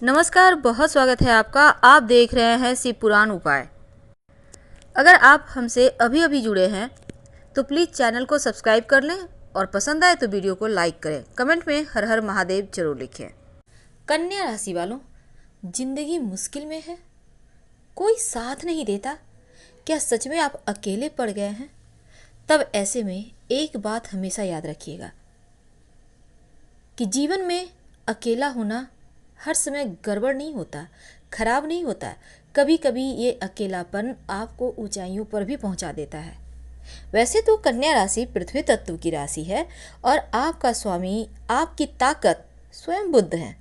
नमस्कार, बहुत स्वागत है आपका। आप देख रहे हैं शिव पुराण उपाय। अगर आप हमसे अभी अभी जुड़े हैं तो प्लीज़ चैनल को सब्सक्राइब कर लें और पसंद आए तो वीडियो को लाइक करें। कमेंट में हर हर महादेव जरूर लिखें। कन्या राशि वालों, जिंदगी मुश्किल में है, कोई साथ नहीं देता। क्या सच में आप अकेले पड़ गए हैं? तब ऐसे में एक बात हमेशा याद रखिएगा कि जीवन में अकेला होना हर समय गड़बड़ नहीं होता, खराब नहीं होता। कभी कभी ये अकेलापन आपको ऊंचाइयों पर भी पहुंचा देता है। वैसे तो कन्या राशि पृथ्वी तत्व की राशि है और आपका स्वामी, आपकी ताकत स्वयं बुध है।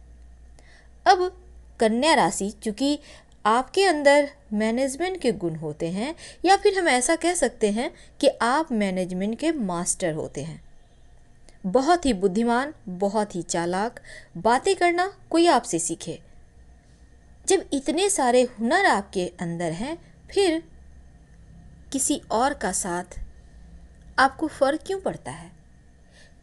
अब कन्या राशि चूंकि आपके अंदर मैनेजमेंट के गुण होते हैं, या फिर हम ऐसा कह सकते हैं कि आप मैनेजमेंट के मास्टर होते हैं। बहुत ही बुद्धिमान, बहुत ही चालाक, बातें करना कोई आपसे सीखे। जब इतने सारे हुनर आपके अंदर हैं, फिर किसी और का साथ आपको फर्क क्यों पड़ता है?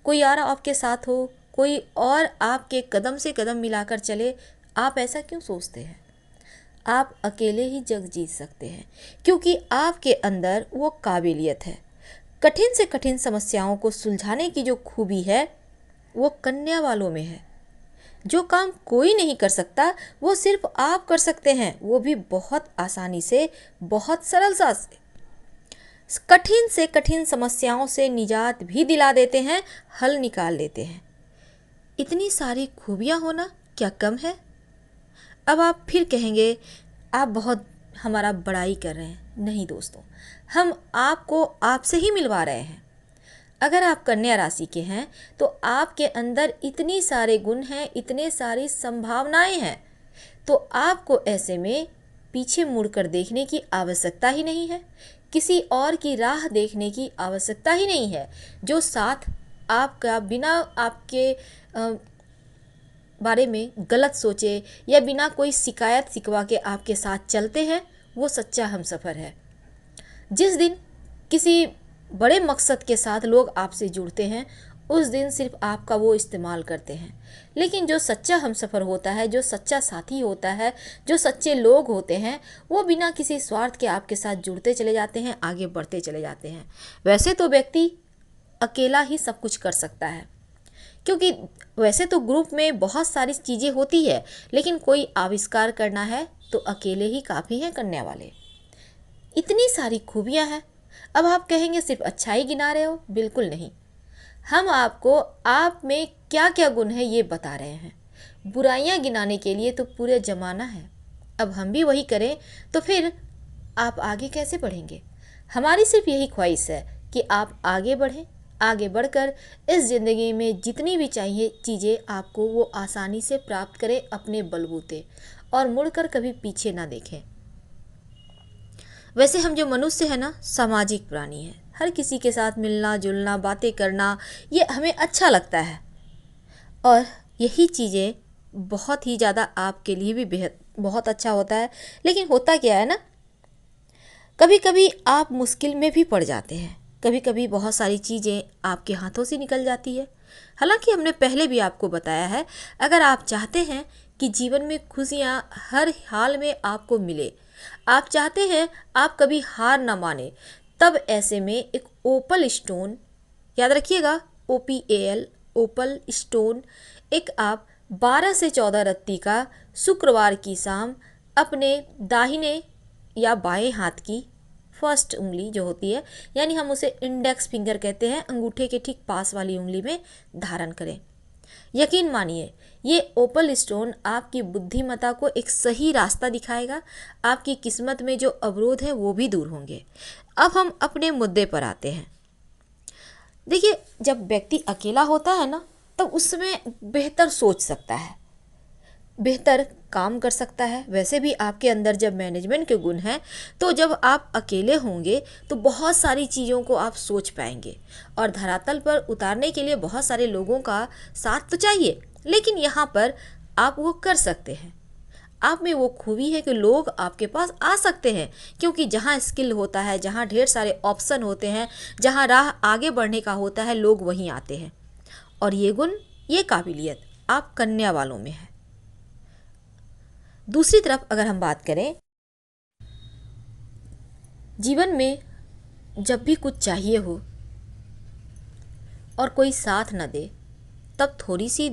कोई और आपके साथ हो, कोई और आपके कदम से कदम मिलाकर चले, आप ऐसा क्यों सोचते हैं? आप अकेले ही जग जीत सकते हैं क्योंकि आपके अंदर वो काबिलियत है। कठिन से कठिन समस्याओं को सुलझाने की जो खूबी है वो कन्या वालों में है। जो काम कोई नहीं कर सकता वो सिर्फ आप कर सकते हैं, वो भी बहुत आसानी से, बहुत सरलता से। कठिन से कठिन समस्याओं से निजात भी दिला देते हैं, हल निकाल देते हैं। इतनी सारी खूबियां होना क्या कम है? अब आप फिर कहेंगे आप बहुत हमारा बड़ाई कर रहे हैं। नहीं दोस्तों, हम आपको आपसे ही मिलवा रहे हैं। अगर आप कन्या राशि के हैं तो आपके अंदर इतनी सारे गुण हैं, इतने सारी संभावनाएं हैं, तो आपको ऐसे में पीछे मुड़कर देखने की आवश्यकता ही नहीं है। किसी और की राह देखने की आवश्यकता ही नहीं है। जो साथ आपका बिना आपके बारे में गलत सोचे या बिना कोई शिकायत शिकवा के आपके साथ चलते हैं, वो सच्चा हमसफ़र है। जिस दिन किसी बड़े मकसद के साथ लोग आपसे जुड़ते हैं, उस दिन सिर्फ आपका वो इस्तेमाल करते हैं। लेकिन जो सच्चा हमसफ़र होता है, जो सच्चा साथी होता है, जो सच्चे लोग होते हैं, वो बिना किसी स्वार्थ के आपके साथ जुड़ते चले जाते हैं, आगे बढ़ते चले जाते हैं। वैसे तो व्यक्ति अकेला ही सब कुछ कर सकता है, क्योंकि वैसे तो ग्रुप में बहुत सारी चीज़ें होती है, लेकिन कोई आविष्कार करना है तो अकेले ही काफ़ी है। कन्या वाले, इतनी सारी खूबियां हैं। अब आप कहेंगे सिर्फ अच्छाई गिना रहे हो। बिल्कुल नहीं, हम आपको आप में क्या क्या गुण है ये बता रहे हैं। बुराइयां गिनाने के लिए तो पूरे जमाना है। अब हम भी वही करें तो फिर आप आगे कैसे बढ़ेंगे? हमारी सिर्फ यही ख्वाहिश है कि आप आगे बढ़ें, आगे बढ़कर इस ज़िंदगी में जितनी भी चाहिए चीज़ें आपको वो आसानी से प्राप्त करें अपने बलबूते, और मुड़कर कभी पीछे ना देखें। वैसे हम जो मनुष्य है ना, सामाजिक प्राणी है। हर किसी के साथ मिलना जुलना, बातें करना, ये हमें अच्छा लगता है, और यही चीज़ें बहुत ही ज़्यादा आपके लिए भी बेहद बहुत अच्छा होता है। लेकिन होता क्या है ना, कभी कभी आप मुश्किल में भी पड़ जाते हैं। कभी कभी बहुत सारी चीज़ें आपके हाथों से निकल जाती है। हालांकि हमने पहले भी आपको बताया है, अगर आप चाहते हैं कि जीवन में खुशियाँ हर हाल में आपको मिले, आप चाहते हैं आप कभी हार ना माने, तब ऐसे में एक ओपल स्टोन, याद रखिएगा OPAL, ओपल स्टोन, एक आप 12 से 14 रत्ती का शुक्रवार की शाम अपने दाहिने या बाएं हाथ की फर्स्ट उंगली जो होती है, यानी हम उसे इंडेक्स फिंगर कहते हैं, अंगूठे के ठीक पास वाली उंगली में धारण करें। यकीन मानिए, ये ओपल स्टोन आपकी बुद्धिमत्ता को एक सही रास्ता दिखाएगा। आपकी किस्मत में जो अवरोध है वो भी दूर होंगे। अब हम अपने मुद्दे पर आते हैं। देखिए, जब व्यक्ति अकेला होता है ना, तब उस समय बेहतर सोच सकता है, बेहतर काम कर सकता है। वैसे भी आपके अंदर जब मैनेजमेंट के गुण हैं, तो जब आप अकेले होंगे तो बहुत सारी चीज़ों को आप सोच पाएंगे, और धरातल पर उतारने के लिए बहुत सारे लोगों का साथ तो चाहिए, लेकिन यहाँ पर आप वो कर सकते हैं। आप में वो खूबी है कि लोग आपके पास आ सकते हैं, क्योंकि जहाँ स्किल होता है, जहाँ ढेर सारे ऑप्शन होते हैं, जहाँ राह आगे बढ़ने का होता है, लोग वहीं आते हैं। और ये गुण, ये काबिलियत आप कन्या वालों में है। दूसरी तरफ अगर हम बात करें, जीवन में जब भी कुछ चाहिए हो और कोई साथ न दे, तब थोड़ी सी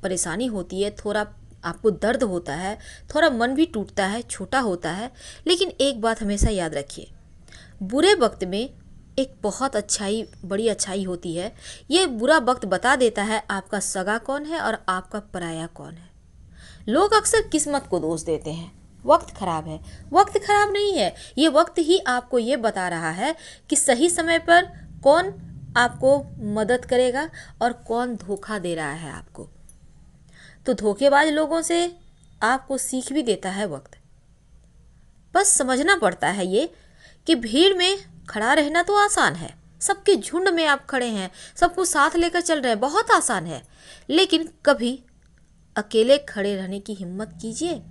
परेशानी होती है, थोड़ा आपको दर्द होता है, थोड़ा मन भी टूटता है, छोटा होता है। लेकिन एक बात हमेशा याद रखिए, बुरे वक्त में एक बहुत अच्छाई, बड़ी अच्छाई होती है। ये बुरा वक्त बता देता है आपका सगा कौन है और आपका पराया कौन है। लोग अक्सर किस्मत को दोष देते हैं, वक्त खराब है। वक्त खराब नहीं है, ये वक्त ही आपको ये बता रहा है कि सही समय पर कौन आपको मदद करेगा और कौन धोखा दे रहा है आपको। तो धोखेबाज लोगों से आपको सीख भी देता है वक्त। बस समझना पड़ता है ये कि भीड़ में खड़ा रहना तो आसान है, सबके झुंड में आप खड़े हैं, सबको साथ लेकर चल रहे हैं, बहुत आसान है। लेकिन कभी अकेले खड़े रहने की हिम्मत कीजिए।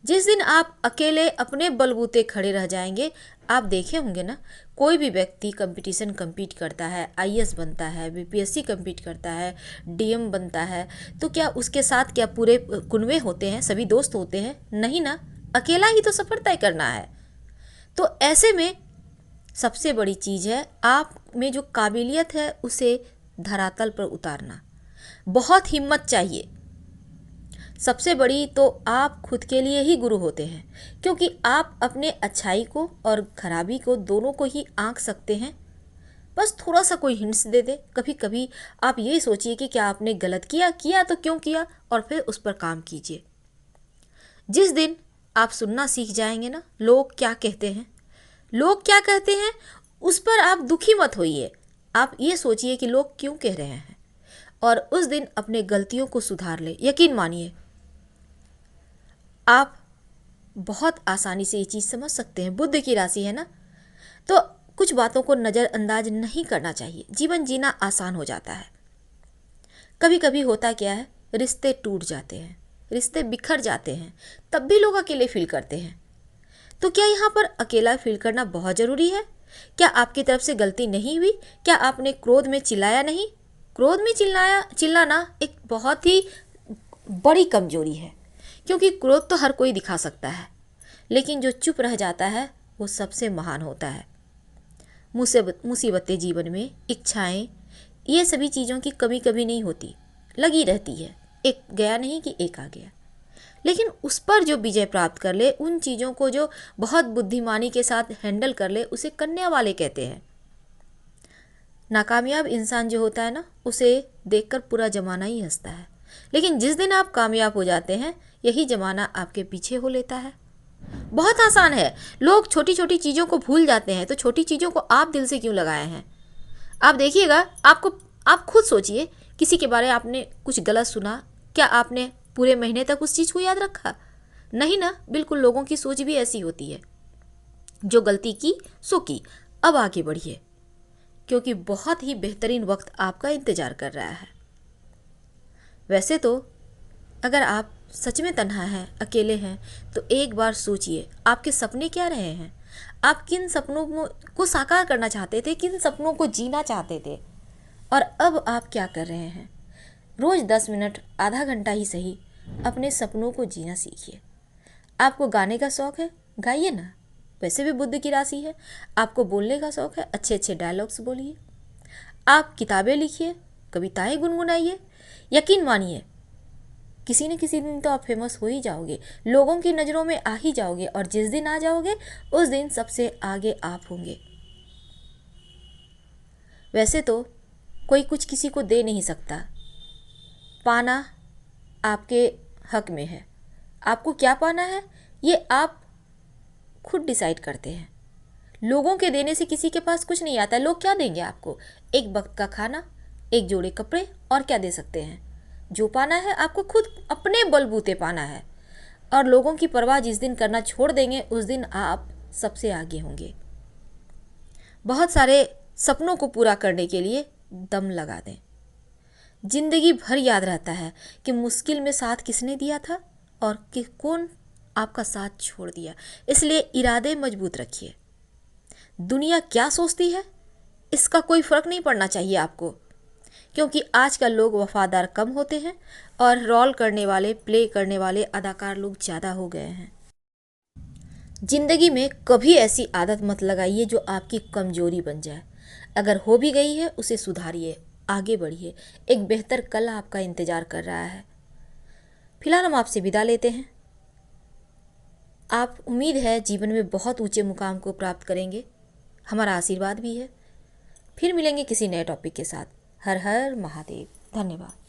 जिस दिन आप अकेले अपने बलबूते खड़े रह जाएंगे, आप देखे होंगे ना, कोई भी व्यक्ति कंपटीशन कम्पीट करता है, आईएएस बनता है, बीपीएससी कम्पीट करता है, डीएम बनता है, तो क्या उसके साथ क्या पूरे कुनबे होते हैं, सभी दोस्त होते हैं? नहीं ना, अकेला ही तो सफ़र तय करना है। तो ऐसे में सबसे बड़ी चीज़ है आप में जो काबिलियत है उसे धरातल पर उतारना। बहुत हिम्मत चाहिए। सबसे बड़ी तो आप खुद के लिए ही गुरु होते हैं, क्योंकि आप अपने अच्छाई को और खराबी को दोनों को ही आंक सकते हैं। बस थोड़ा सा कोई हिंट्स दे दे। कभी कभी आप यही सोचिए कि क्या आपने गलत किया तो क्यों किया, और फिर उस पर काम कीजिए। जिस दिन आप सुनना सीख जाएंगे ना, लोग क्या कहते हैं, लोग क्या कहते हैं, उस पर आप दुखी मत होइए। आप ये सोचिए कि लोग क्यों कह रहे हैं, और उस दिन अपने गलतियों को सुधार ले। यकीन मानिए, आप बहुत आसानी से ये चीज़ समझ सकते हैं। बुद्ध की राशि है ना, तो कुछ बातों को नज़रअंदाज नहीं करना चाहिए। जीवन जीना आसान हो जाता है। कभी कभी होता क्या है, रिश्ते टूट जाते हैं, रिश्ते बिखर जाते हैं, तब भी लोग अकेले फील करते हैं। तो क्या यहाँ पर अकेला फील करना बहुत ज़रूरी है? क्या आपकी तरफ से गलती नहीं हुई? क्या आपने क्रोध में चिल्लाया नहीं? क्रोध में चिल्लाना एक बहुत ही बड़ी कमजोरी है, क्योंकि क्रोध तो हर कोई दिखा सकता है, लेकिन जो चुप रह जाता है वो सबसे महान होता है। मुसीबतें जीवन में, इच्छाएं, ये सभी चीज़ों की कमी कभी नहीं होती, लगी रहती है। एक गया नहीं कि एक आ गया, लेकिन उस पर जो विजय प्राप्त कर ले, उन चीज़ों को जो बहुत बुद्धिमानी के साथ हैंडल कर ले, उसे कन्या वाले कहते हैं। नाकामयाब इंसान जो होता है ना, उसे देखकर पूरा ज़माना ही हंसता है, लेकिन जिस दिन आप कामयाब हो जाते हैं, यही ज़माना आपके पीछे हो लेता है। बहुत आसान है, लोग छोटी छोटी चीज़ों को भूल जाते हैं, तो छोटी चीज़ों को आप दिल से क्यों लगाए हैं? आप देखिएगा, आप खुद सोचिए, किसी के बारे में आपने कुछ गलत सुना, क्या आपने पूरे महीने तक उस चीज़ को याद रखा? नहीं ना, बिल्कुल। लोगों की सोच भी ऐसी होती है, जो गलती की सो की, अब आगे बढ़िए, क्योंकि बहुत ही बेहतरीन वक्त आपका इंतज़ार कर रहा है। वैसे तो अगर आप सच में तन्हा हैं, अकेले हैं, तो एक बार सोचिए आपके सपने क्या रहे हैं। आप किन सपनों को साकार करना चाहते थे, किन सपनों को जीना चाहते थे, और अब आप क्या कर रहे हैं। रोज़ 10 मिनट, आधा घंटा ही सही, अपने सपनों को जीना सीखिए। आपको गाने का शौक़ है, गाइए ना, वैसे भी बुद्ध की राशि है। आपको बोलने का शौक़ है, अच्छे अच्छे डायलॉग्स बोलिए। आप किताबें लिखिए, कविताएं गुनगुनाइए। यकीन मानिए, किसी न किसी दिन तो आप फेमस हो ही जाओगे, लोगों की नज़रों में आ ही जाओगे, और जिस दिन आ जाओगे उस दिन सबसे आगे आप होंगे। वैसे तो कोई कुछ किसी को दे नहीं सकता, पाना आपके हक में है। आपको क्या पाना है, ये आप खुद डिसाइड करते हैं। लोगों के देने से किसी के पास कुछ नहीं आता। लोग क्या देंगे आपको? एक वक्त का खाना, एक जोड़े कपड़े, और क्या दे सकते हैं? जो पाना है आपको खुद अपने बलबूते पाना है, और लोगों की परवाह जिस दिन करना छोड़ देंगे, उस दिन आप सबसे आगे होंगे। बहुत सारे सपनों को पूरा करने के लिए दम लगा दें। जिंदगी भर याद रहता है कि मुश्किल में साथ किसने दिया था और कि कौन आपका साथ छोड़ दिया। इसलिए इरादे मजबूत रखिए। दुनिया क्या सोचती है, इसका कोई फ़र्क नहीं पड़ना चाहिए आपको, क्योंकि आजकल लोग वफादार कम होते हैं और रोल करने वाले, प्ले करने वाले अदाकार लोग ज़्यादा हो गए हैं। ज़िंदगी में कभी ऐसी आदत मत लगाइए जो आपकी कमज़ोरी बन जाए। अगर हो भी गई है उसे सुधारिए, आगे बढ़िए। एक बेहतर कल आपका इंतज़ार कर रहा है। फिलहाल हम आपसे विदा लेते हैं। आप, उम्मीद है, जीवन में बहुत ऊंचे मुकाम को प्राप्त करेंगे। हमारा आशीर्वाद भी है। फिर मिलेंगे किसी नए टॉपिक के साथ। हर हर महादेव। धन्यवाद।